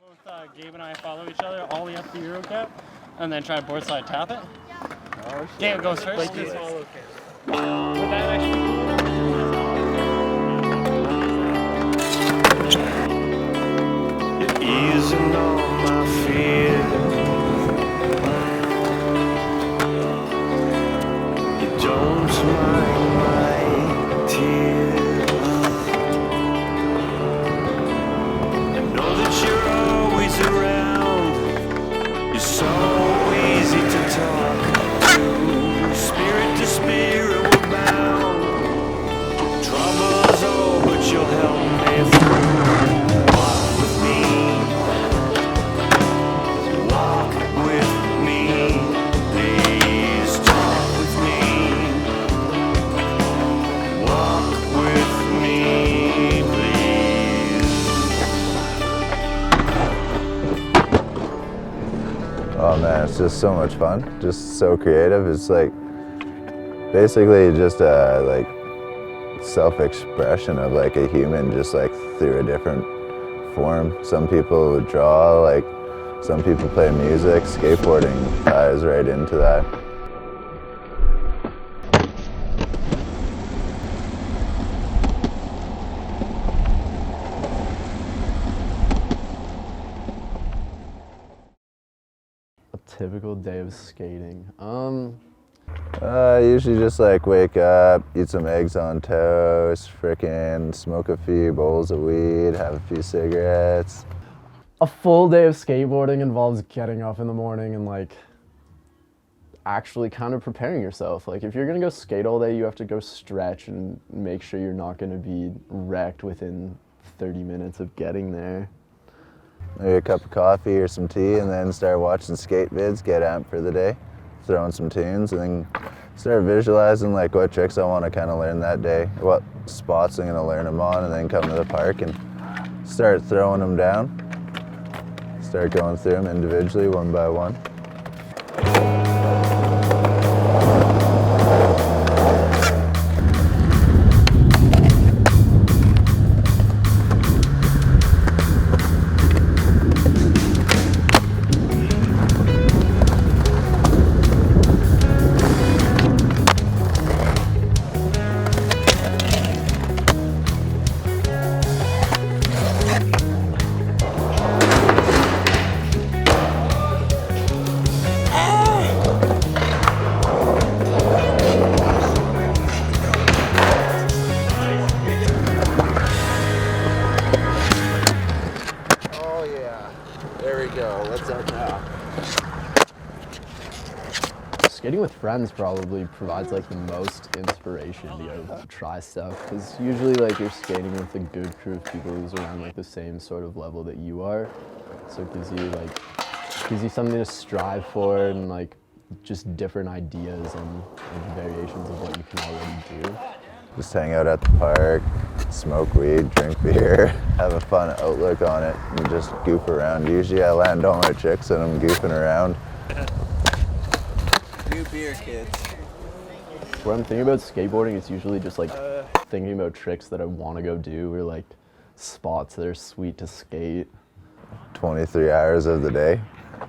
Both Gabe and I follow each other all the way up the Euro Cap, and then try board slide tap it. Oh, shit. Gabe goes first. Like This this. all okay. Would that actually Easing all my fear. You don't mind my tears. I know that you're always around. You're so easy to talk to. Spirit to spirit we're bound. Troubles all, but you'll help me through. Walk with me. Walk with me, please talk with me. Walk with me, please. Oh man, it's just so much fun. Just so creative. It's like basically just a like self-expression of like a human, just like through a different form. Some people would draw, like some people play music. Skateboarding ties right into that. A typical day of skating. Usually just like wake up, eat some eggs on toast, frickin' smoke a few bowls of weed, have a few cigarettes. A full day of skateboarding involves getting up in the morning and like actually kind of preparing yourself. Like if you're gonna go skate all day, you have to go stretch and make sure you're not gonna be wrecked within 30 minutes of getting there. Maybe a cup of coffee or some tea, and then start watching skate vids, get amped for the day, throwing some tunes, and then start visualizing like what tricks I want to kind of learn that day, what spots I'm going to learn them on, and then come to the park and start throwing them down. Start going through them individually, one by one. Skating with friends probably provides like the most inspiration to go try stuff, because usually like you're skating with a good crew of people who's around like the same sort of level that you are, so it gives you something to strive for and like just different ideas and variations of what you can already do. Just hang out at the park, smoke weed, drink beer, have a fun outlook on it, and just goof around. Usually I land all my tricks and I'm goofing around. New beer, kids. When I'm thinking about skateboarding, it's usually just like thinking about tricks that I want to go do, or like spots that are sweet to skate. 23 hours of the day.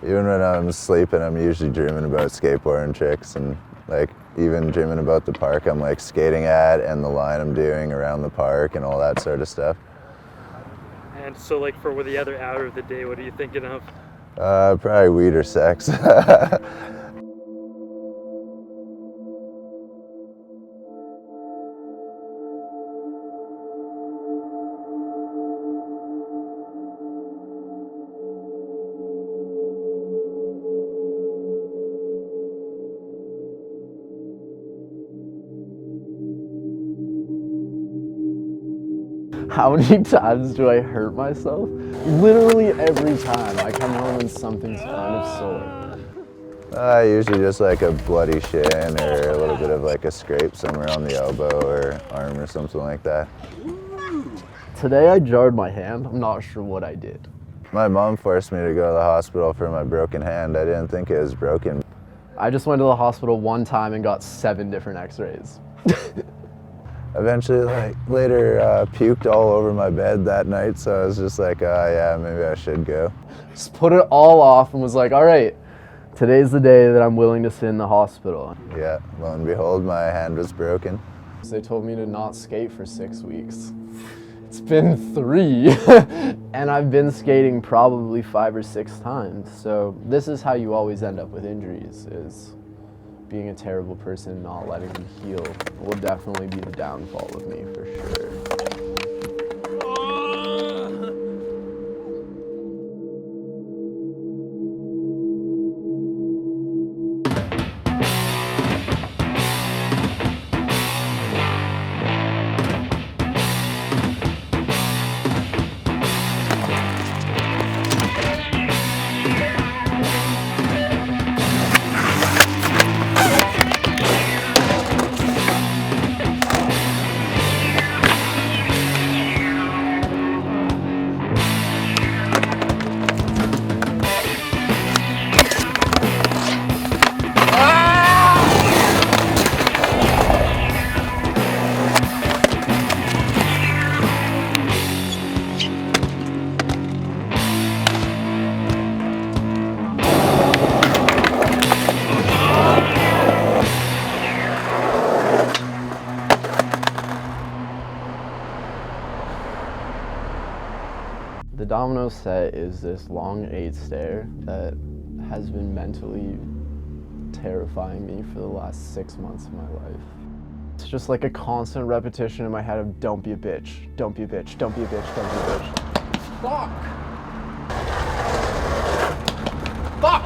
Even when I'm sleeping, I'm usually dreaming about skateboarding tricks, and like even dreaming about the park I'm like skating at and the line I'm doing around the park and all that sort of stuff. And so, like, for the other hour of the day, what are you thinking of? Probably weed or sex. How many times do I hurt myself? Literally every time. I come home and something's kind of sore. Usually just like a bloody shin or a little bit of like a scrape somewhere on the elbow or arm or something like that. Today I jarred my hand. I'm not sure what I did. My mom forced me to go to the hospital for my broken hand. I didn't think it was broken. I just went to the hospital one time and got 7 different x-rays. eventually, like, later puked all over my bed that night, so I was just like, yeah, maybe I should go. Just put it all off and was like, all right, today's the day that I'm willing to sit in the hospital. Yeah, lo and behold, my hand was broken. So they told me to not skate for 6 weeks. It's been 3, and I've been skating probably 5 or 6 times. So this is how you always end up with injuries, is being a terrible person, not letting them heal. Will definitely be the downfall of me for sure. The domino set is this long 8 stair that has been mentally terrifying me for the last 6 months of my life. It's just like a constant repetition in my head of don't be a bitch, don't be a bitch, don't be a bitch, don't be a bitch. Fuck! Fuck!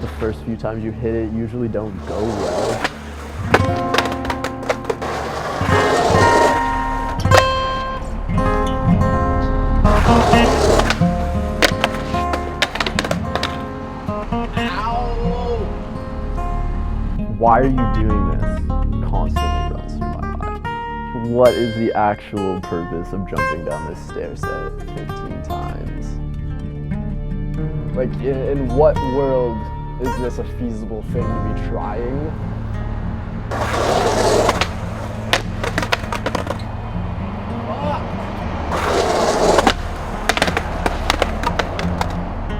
The first few times you hit it usually don't go well. Why are you doing this? Constantly runs through my mind. What is the actual purpose of jumping down this stair set 15 times? Like, in what world is this a feasible thing to be trying?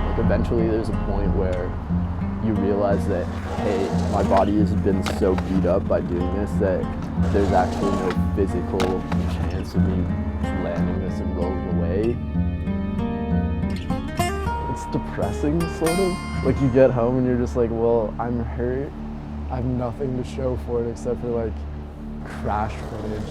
Like, eventually there's a point where you realize that, hey, my body has been so beat up by doing this that there's actually no physical chance of me landing this and rolling away. It's depressing, sort of. Like, you get home and you're just like, well, I'm hurt. I have nothing to show for it except for, like, crash footage.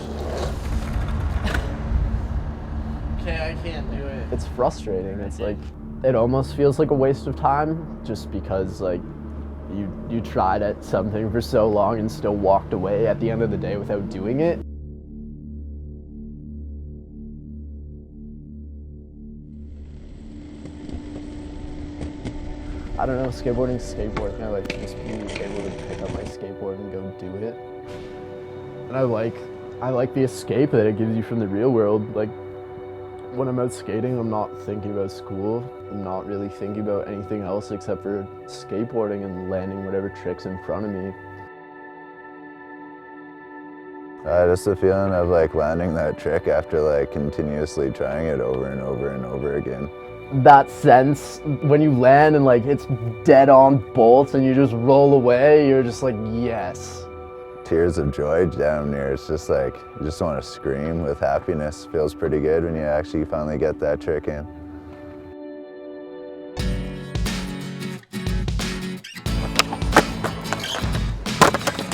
Okay, I can't do it. It's frustrating. It's like, it almost feels like a waste of time just because, like, you tried at something for so long and still walked away at the end of the day without doing it. I don't know, skateboarding's skateboarding. I like just being able to pick up my skateboard and go do it. And I like the escape that it gives you from the real world. Like, when I'm out skating, I'm not thinking about school. I'm not really thinking about anything else except for skateboarding and landing whatever tricks in front of me. Just the feeling of like landing that trick after like continuously trying it over and over and over again. That sense when you land and like it's dead on bolts and you just roll away, you're just like, yes. Tears of joy down there. It's just like, you just want to scream with happiness. Feels pretty good when you actually finally get that trick in.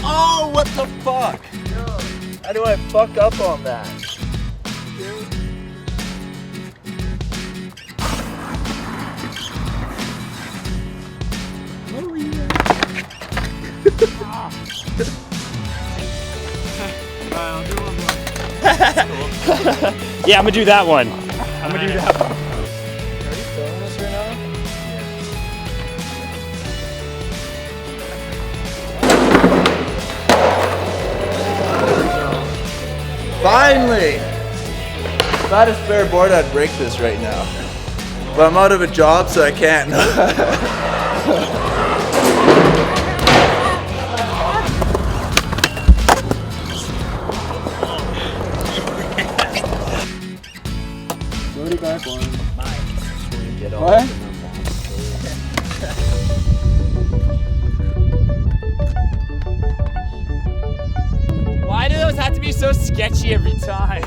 Oh, what the fuck? How do I fuck up on that? Yeah, I'm gonna do that one. I'm gonna do that one. Are you filming this right now? Finally! If I had a spare board, I'd break this right now. But I'm out of a job, so I can't. Cody Garborn. Get What? Why do those have to be so sketchy every time?